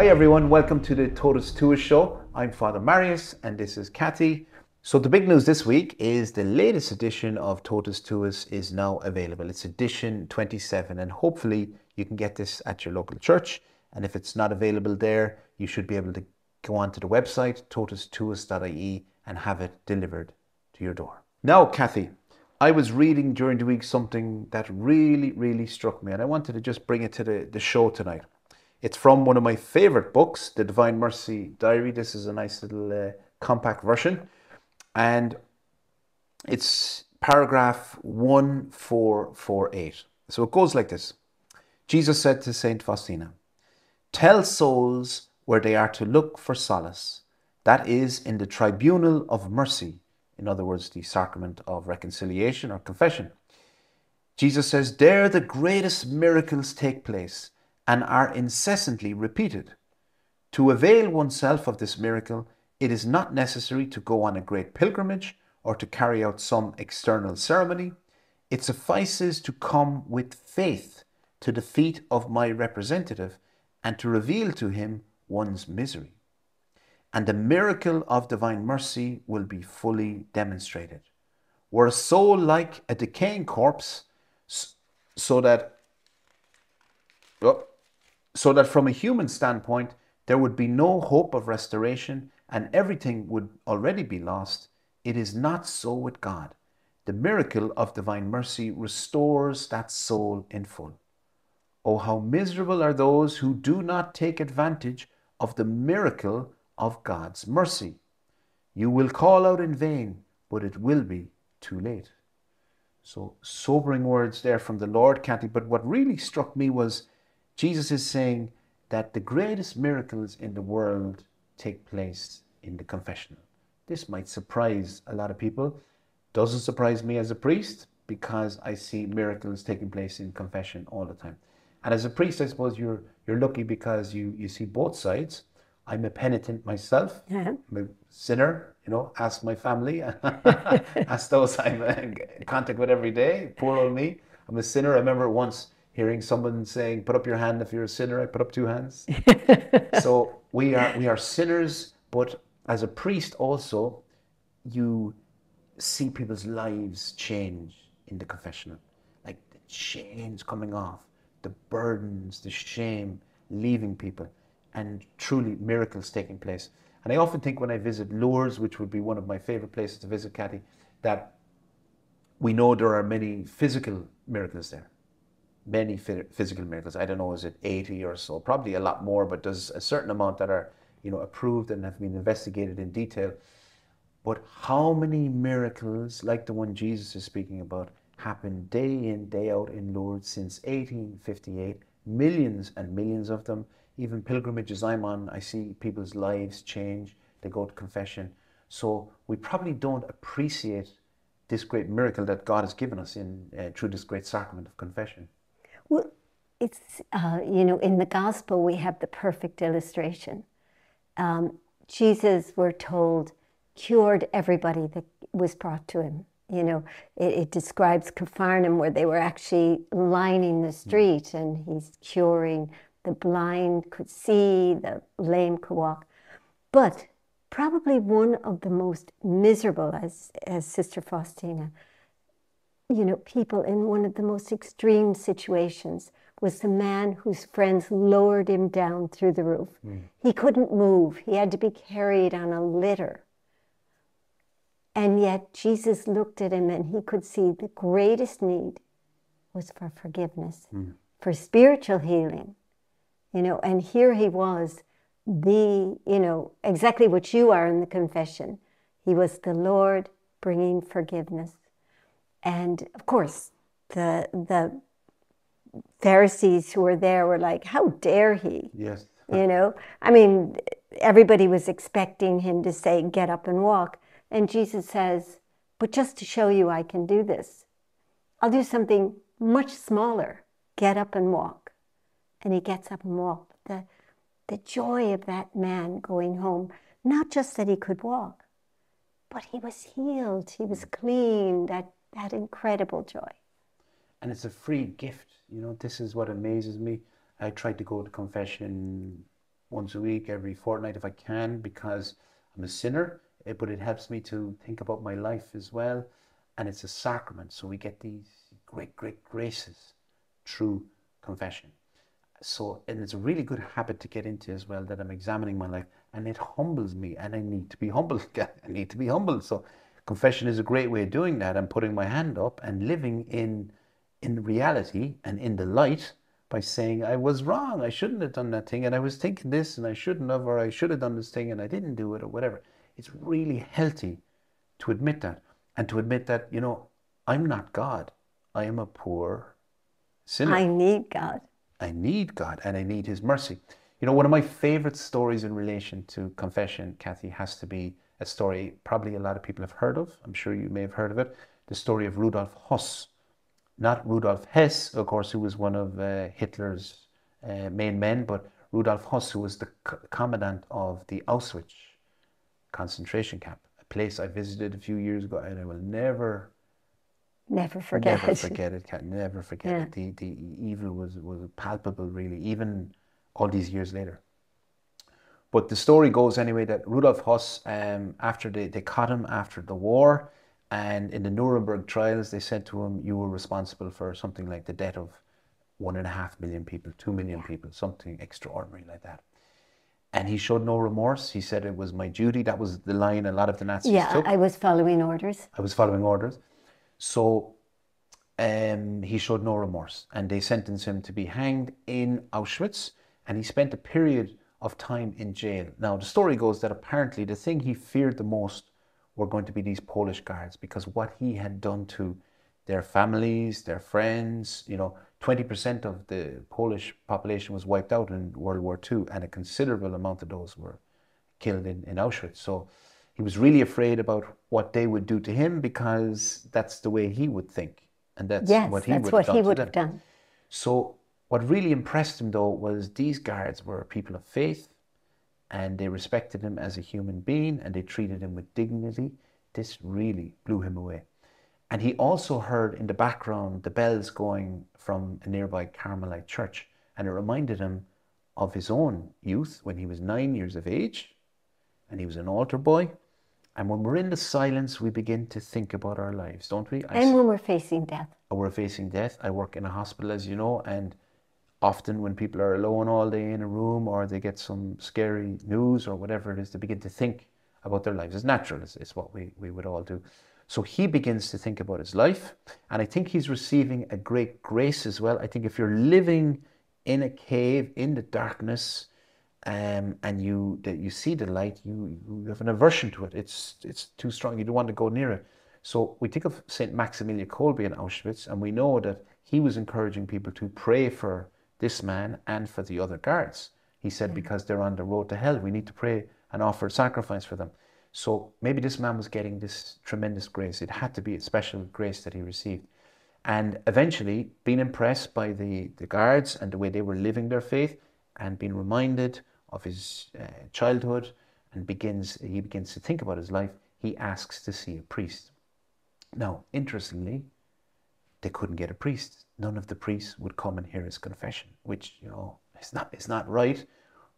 Hi everyone, welcome to the Totus Tuus Show. I'm Father Marius and this is Kathy. So the big news this week is the latest edition of Totus Tuus is now available. It's edition 27 and hopefully you can get this at your local church. And if it's not available there, you should be able to go onto the website totustuus.ie and have it delivered to your door. Now, Kathy, I was reading during the week something that really struck me and I wanted to just bring it to the show tonight. It's from one of my favorite books, The Divine Mercy Diary. This is a nice little compact version. And it's paragraph 1448. So it goes like this. Jesus said to Saint Faustina, "Tell souls where they are to look for solace. That is in the tribunal of mercy." In other words, the sacrament of reconciliation or confession. Jesus says, there the greatest miracles take place and are incessantly repeated. To avail oneself of this miracle, it is not necessary to go on a great pilgrimage or to carry out some external ceremony. It suffices to come with faith to the feet of my representative and to reveal to him one's misery. And the miracle of divine mercy will be fully demonstrated. Were a soul like a decaying corpse, so that from a human standpoint, there would be no hope of restoration and everything would already be lost, it is not so with God. The miracle of divine mercy restores that soul in full. Oh, how miserable are those who do not take advantage of the miracle of God's mercy. You will call out in vain, but it will be too late. So sobering words there from the Lord, Kathy, but what really struck me was Jesus is saying that the greatest miracles in the world take place in the confessional. This might surprise a lot of people. Doesn't surprise me as a priest because I see miracles taking place in confession all the time. And as a priest, I suppose you're lucky because you see both sides. I'm a penitent myself. Yeah. I'm a sinner, ask my family, ask those I'm in contact with every day. Poor old me. I'm a sinner. I remember once hearing someone saying, put up your hand if you're a sinner. I put up two hands. So we are sinners, but as a priest also, you see people's lives change in the confessional. Like the chains coming off, the burdens, the shame, leaving people, and truly miracles taking place. And I often think when I visit Lourdes, which would be one of my favorite places to visit, Kathy, that we know there are many physical miracles there. Many physical miracles. I don't know, is it 80 or so? Probably a lot more, but there's a certain amount that are, approved and have been investigated in detail. But how many miracles, like the one Jesus is speaking about, happen day in, day out in Lourdes since 1858? Millions and millions of them. Even pilgrimages I'm on, I see people's lives change. They go to confession. So we probably don't appreciate this great miracle that God has given us through this great sacrament of confession. Well, it's, in the gospel, we have the perfect illustration. Jesus, we're told, cured everybody that was brought to him. It describes Capharnaum where they were actually lining the street and he's curing. The blind could see, the lame could walk. But probably one of the most miserable, as Sister Faustina, people in one of the most extreme situations was the man whose friends lowered him down through the roof. He couldn't move. He had to be carried on a litter. And yet Jesus looked at him and he could see the greatest need was for forgiveness, for spiritual healing. And here he was, exactly what you are in the confession. He was the Lord bringing forgiveness. And of course, the Pharisees who were there were like, how dare he? Yes. Everybody was expecting him to say, get up and walk. And Jesus says, but just to show you I can do this, I'll do something much smaller. Get up and walk. And he gets up and walked. The joy of that man going home, not just that he could walk, but he was healed, he was clean, that incredible joy. And it's a free gift. This is what amazes me. I tried to go to confession once a week, every fortnight if I can, because I'm a sinner, but it helps me to think about my life as well. And it's a sacrament, so we get these great, great graces through confession. So, and it's a really good habit to get into as well, that I'm examining my life, and it humbles me, and I need to be humble. I need to be humble. So confession is a great way of doing that. I'm putting my hand up and living in reality and in the light by saying I was wrong. I shouldn't have done that thing, and I was thinking this, and I shouldn't have, or I should have done this thing, and I didn't do it, or whatever. It's really healthy to admit that, and to admit that, you know, I'm not God. I am a poor sinner. I need God. I need God, and I need his mercy. You know, one of my favorite stories in relation to confession, Kathy, has to be a story probably a lot of people have heard of. I'm sure you may have heard of it. The story of Rudolf Huss. Not Rudolf Hess, of course, who was one of Hitler's main men, but Rudolf Huss, who was the commandant of the Auschwitz concentration camp, a place I visited a few years ago, and I will never forget never it. forget it. Can never forget it. The evil was palpable, really, even all these years later. But the story goes anyway that Rudolf Huss, after they caught him after the war, and in the Nuremberg trials, they said to him, "You were responsible for something like the death of 1.5 million people, 2 million people, something extraordinary like that." And he showed no remorse. He said, "It was my duty." That was the line a lot of the Nazis took. I was following orders. I was following orders. So he showed no remorse, and they sentenced him to be hanged in Auschwitz, and he spent a period of time in jail. Now, the story goes that apparently the thing he feared the most were going to be these Polish guards, because what he had done to their families, their friends, 20% of the Polish population was wiped out in World War II, and a considerable amount of those were killed in Auschwitz. So he was really afraid about what they would do to him, because that's the way he would think. And that's what he would have done. So what really impressed him, though, was these guards were people of faith, and they respected him as a human being, and they treated him with dignity. This really blew him away. And he also heard in the background the bells going from a nearby Carmelite church, and it reminded him of his own youth when he was 9 years of age, and he was an altar boy. And when we're in the silence, we begin to think about our lives, don't we? And when we're facing death. We're facing death. I work in a hospital, as you know, and often when people are alone all day in a room, or they get some scary news or whatever it is, they begin to think about their lives. It's natural. It's what we would all do. So he begins to think about his life, and I think he's receiving a great grace as well. I think if you're living in a cave in the darkness, and you see the light, you have an aversion to it. It's too strong. You don't want to go near it. So we think of St. Maximilian Kolbe in Auschwitz, and we know that he was encouraging people to pray for this man and for the other guards. He said, because they're on the road to hell, we need to pray and offer sacrifice for them. So maybe this man was getting this tremendous grace. It had to be a special grace that he received. And eventually, being impressed by the guards and the way they were living their faith, and being reminded of his childhood, and he begins to think about his life, he asks to see a priest. Now, interestingly, they couldn't get a priest. None of the priests would come and hear his confession, which, it's not right.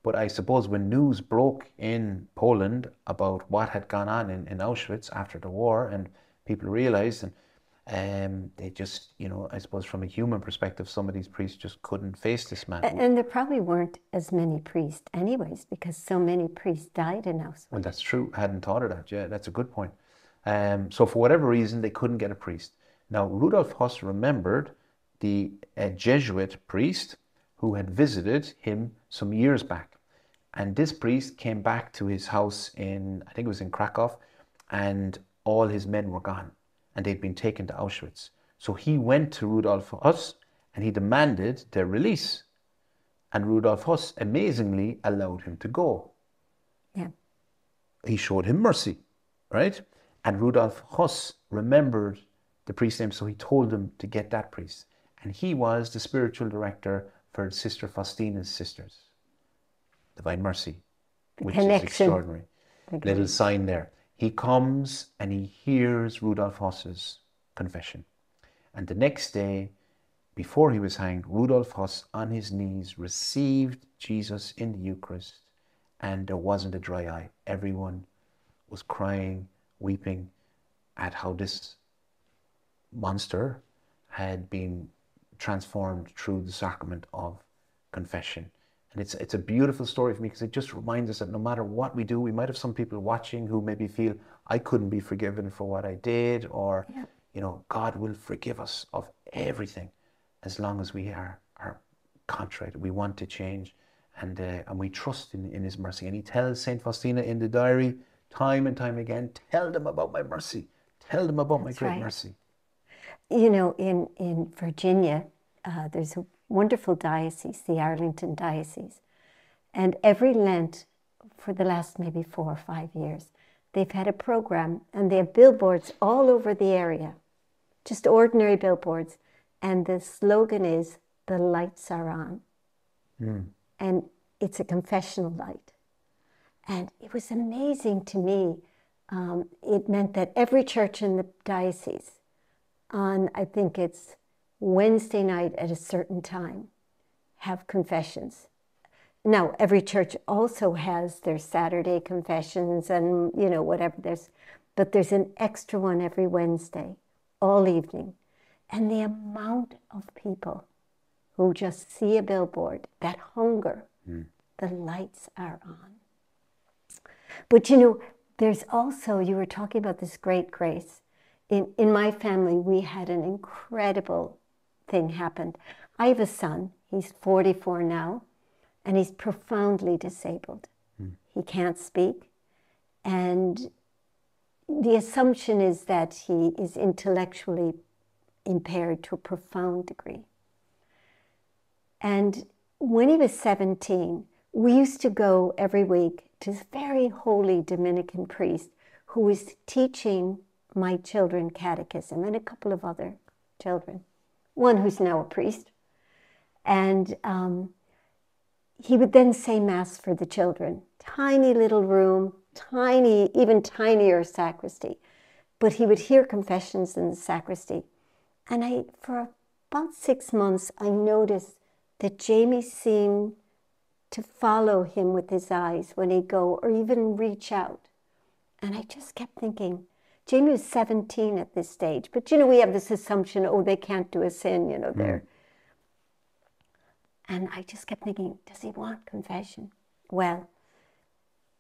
But I suppose when news broke in Poland about what had gone on in Auschwitz after the war, and people realized, and they just, I suppose from a human perspective, some of these priests just couldn't face this man. And there probably weren't as many priests anyways, because so many priests died in Auschwitz. Well, that's true. I hadn't thought of that. Yeah, that's a good point. So for whatever reason, they couldn't get a priest. Now, Rudolf Huss remembered the Jesuit priest who had visited him some years back. And this priest came back to his house I think it was in Krakow, and all his men were gone, and they'd been taken to Auschwitz. So he went to Rudolf Huss, and he demanded their release. And Rudolf Huss amazingly allowed him to go. Yeah. He showed him mercy, right? And Rudolf Huss remembered the priest's name, so he told him to get that priest. And he was the spiritual director for Sister Faustina's sisters. Divine Mercy, which is extraordinary. Little sign there. He comes and he hears Rudolf Huss's confession. And the next day, before he was hanged, Rudolf Huss on his knees received Jesus in the Eucharist and there wasn't a dry eye. Everyone was crying, weeping at how this monster had been transformed through the sacrament of confession. And it's a beautiful story for me, because it just reminds us that no matter what we do, we might have some people watching who maybe feel, I couldn't be forgiven for what I did, or, you know, God will forgive us of everything as long as we are contrite. We want to change, and we trust in His mercy. And he tells Saint Faustina in the diary time and time again, tell them about my mercy. Tell them about my great mercy. You know, in Virginia, there's a wonderful diocese, the Arlington Diocese. And every Lent, for the last maybe 4 or 5 years, they've had a program, and they have billboards all over the area, just ordinary billboards. And the slogan is, the lights are on. And it's a confessional light. And it was amazing to me. It meant that every church in the diocese, on, I think it's Wednesday night at a certain time, have confessions. Now, every church also has their Saturday confessions and, you know, whatever but there's an extra one every Wednesday, all evening. And the amount of people who just see a billboard, that hunger, the lights are on. But, you know, there's also, you were talking about this great grace. In my family, we had an incredible thing happen. I have a son, he's 44 now, and he's profoundly disabled. He can't speak. And the assumption is that he is intellectually impaired to a profound degree. And when he was 17, we used to go every week to this very holy Dominican priest who was teaching my children catechism and a couple of other children, one who's now a priest. And he would then say Mass for the children. Tiny little room, tiny, even tinier sacristy. But he would hear confessions in the sacristy. And for about 6 months, I noticed that Jamie seemed to follow him with his eyes when he'd go, or even reach out. And I just kept thinking, Jamie was 17 at this stage, but you know, we have this assumption, oh, they can't do a sin, you know, they're. And I just kept thinking, does he want confession? Well,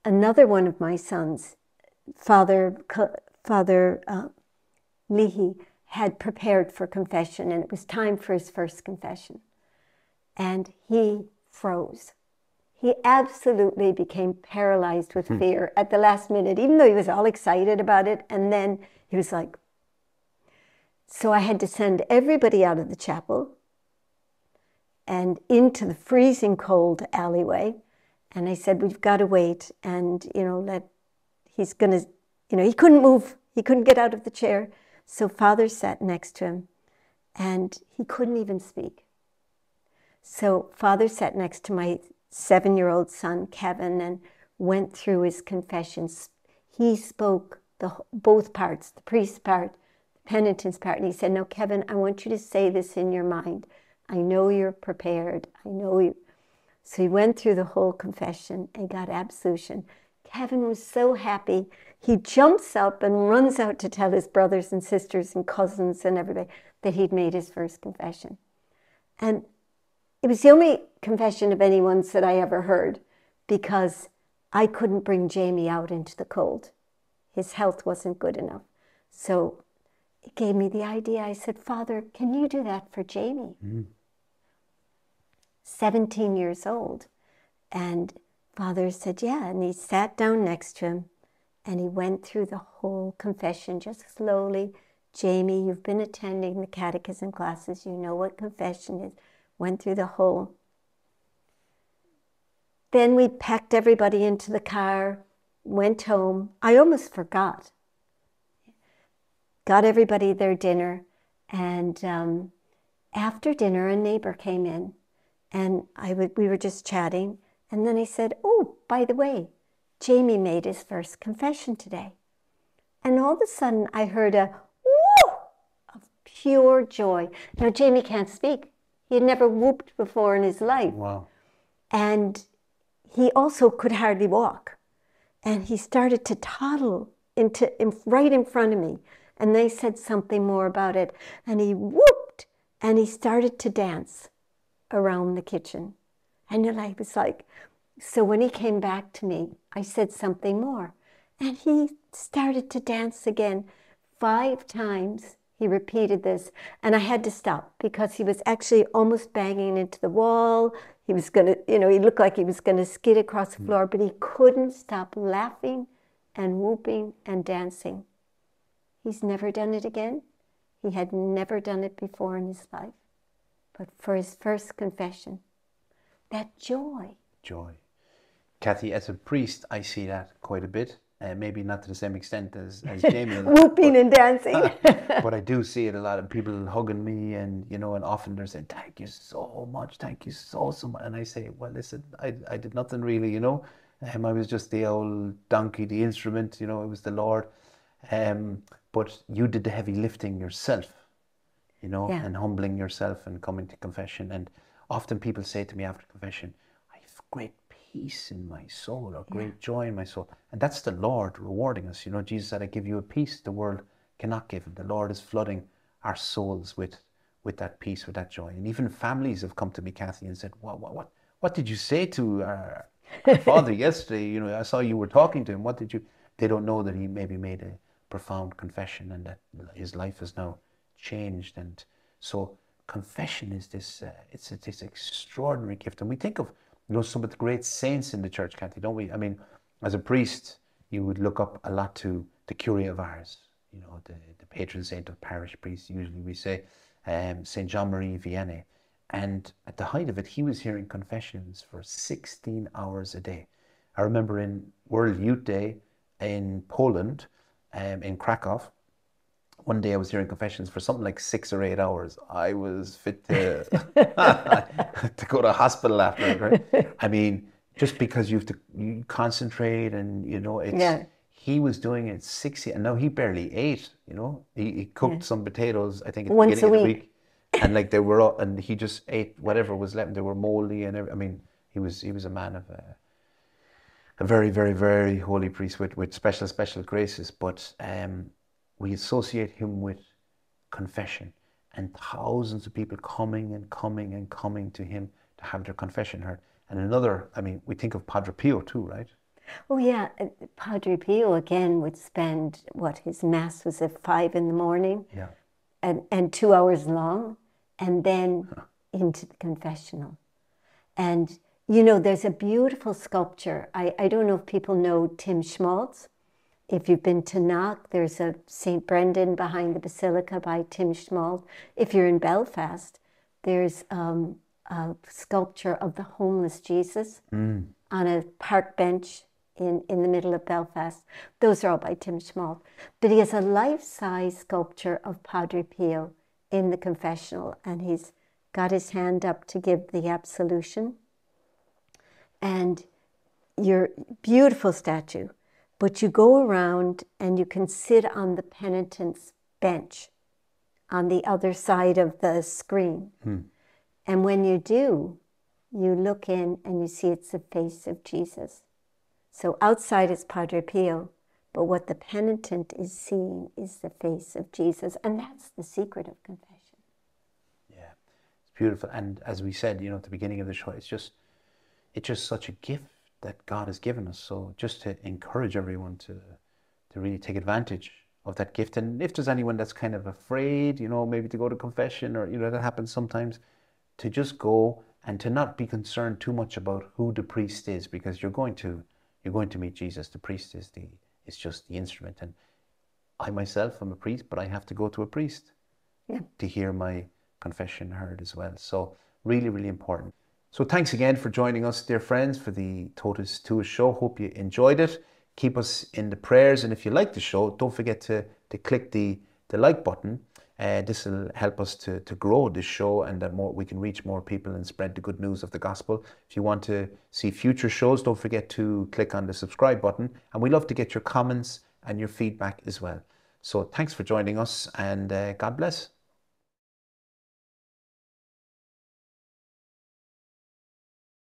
another one of my sons, Father Leahy, had prepared for confession, and it was time for his first confession. And he froze. He absolutely became paralyzed with fear at the last minute, even though he was all excited about it. And then he was like, so I had to send everybody out of the chapel and into the freezing cold alleyway. And I said, we've got to wait. And, you know, he's going to, you know, he couldn't move. He couldn't get out of the chair. So Father sat next to him and he couldn't even speak. So Father sat next to my 7-year-old son, Kevin, and went through his confessions. He spoke both parts, the priest part, the penitence part. And he said, now, Kevin, I want you to say this in your mind. I know you're prepared. I know you. So he went through the whole confession and got absolution. Kevin was so happy. He jumps up and runs out to tell his brothers and sisters and cousins and everybody that he'd made his first confession. And it was the only confession of anyone's that I ever heard, because I couldn't bring Jamie out into the cold. His health wasn't good enough. So it gave me the idea. I said, Father, can you do that for Jamie? 17 years old. And Father said, yeah. And he sat down next to him and he went through the whole confession just slowly. Jamie, you've been attending the catechism classes. You know what confession is. Went through the whole. Then we packed everybody into the car, went home. I almost forgot. Got everybody their dinner. And after dinner, a neighbor came in. And we were just chatting. And then he said, oh, by the way, Jamie made his first confession today. And all of a sudden, I heard a whoo of pure joy. Now, Jamie can't speak. He had never whooped before in his life. Wow. And he also could hardly walk. And he started to toddle right in front of me. And they said something more about it. And he whooped, and he started to dance around the kitchen. And it was like, so when he came back to me, I said something more. And he started to dance again. 5 times he repeated this. And I had to stop because he was actually almost banging into the wall. He was going to, he looked like he was going to skid across the floor, but he couldn't stop laughing and whooping and dancing. He's never done it again. He had never done it before in his life. But for his first confession, that joy. Joy. Kathy, as a priest, I see that quite a bit. Maybe not to the same extent as Jamie. Whooping and dancing. But I do see it a lot of people hugging me, and and often they're saying, thank you so much, thank you so much. And I say, well, listen, I did nothing really, I was just the old donkey, the instrument, it was the Lord. But you did the heavy lifting yourself, and humbling yourself and coming to confession. And often people say to me after confession, I have great peace in my soul, or great joy in my soul. And that's the Lord rewarding us. Jesus said, I give you a peace the world cannot give. The Lord is flooding our souls with that peace, with that joy. And even families have come to me, Kathy, and said, what did you say to our father yesterday? I saw you were talking to him. What did you... They don't know that he maybe made a profound confession and that his life is now changed. And so confession is this it's this extraordinary gift. And we think of some of the great saints in the church, Kathy, don't we? I mean, as a priest, you would look up a lot to the Curé of Ars, the patron saint of parish priests. Usually we say Saint John Marie Vianney. And at the height of it, he was hearing confessions for 16 hours a day. I remember in World Youth Day in Poland, in Krakow, one day I was hearing confessions for something like 6 or 8 hours. I was fit to to go to hospital after it, right? I mean, just because you concentrate and he was doing it 60, and now he barely ate. He cooked some potatoes, I think, at the Once beginning a of the week. week, and like they were all, and he just ate whatever was left. They were moldy and everything. I mean, he was a man of a very, very, very holy priest with special graces. But we associate him with confession, and thousands of people coming and coming and coming to him to have their confession heard. And another, I mean, we think of Padre Pio too, right? Oh yeah, Padre Pio again would spend, his mass was at 5 in the morning, and 2 hours long, and then into the confessional. And there's a beautiful sculpture. I don't know if people know Tim Schmaltz. If you've been to Knock, there's a St. Brendan behind the Basilica by Tim Schmaltz. If you're in Belfast, there's a sculpture of the homeless Jesus on a park bench in the middle of Belfast. Those are all by Tim Schmaltz. But he has a life-size sculpture of Padre Pio in the confessional, and he's got his hand up to give the absolution. And your beautiful statue. But you go around and you can sit on the penitent's bench on the other side of the screen. And when you do, you look in and you see it's the face of Jesus. So outside is Padre Pio, but what the penitent is seeing is the face of Jesus. And that's the secret of confession. Yeah, it's beautiful. And as we said, at the beginning of the show, it's just such a gift that God has given us. So just to encourage everyone to really take advantage of that gift. And if there's anyone that's kind of afraid, maybe to go to confession, or that happens sometimes, to just go and to not be concerned too much about who the priest is, because you're going to meet Jesus. The priest is just the instrument. And I myself am a priest, but I have to go to a priest to hear my confession heard as well. So really, really important. So thanks again for joining us, dear friends, for the Totus Tuus Show. Hope you enjoyed it. Keep us in the prayers. And if you like the show, don't forget to click the like button. This will help us to grow this show, and that we can reach more people and spread the good news of the gospel. If you want to see future shows, don't forget to click on the subscribe button. And we love to get your comments and your feedback as well. So thanks for joining us, and God bless.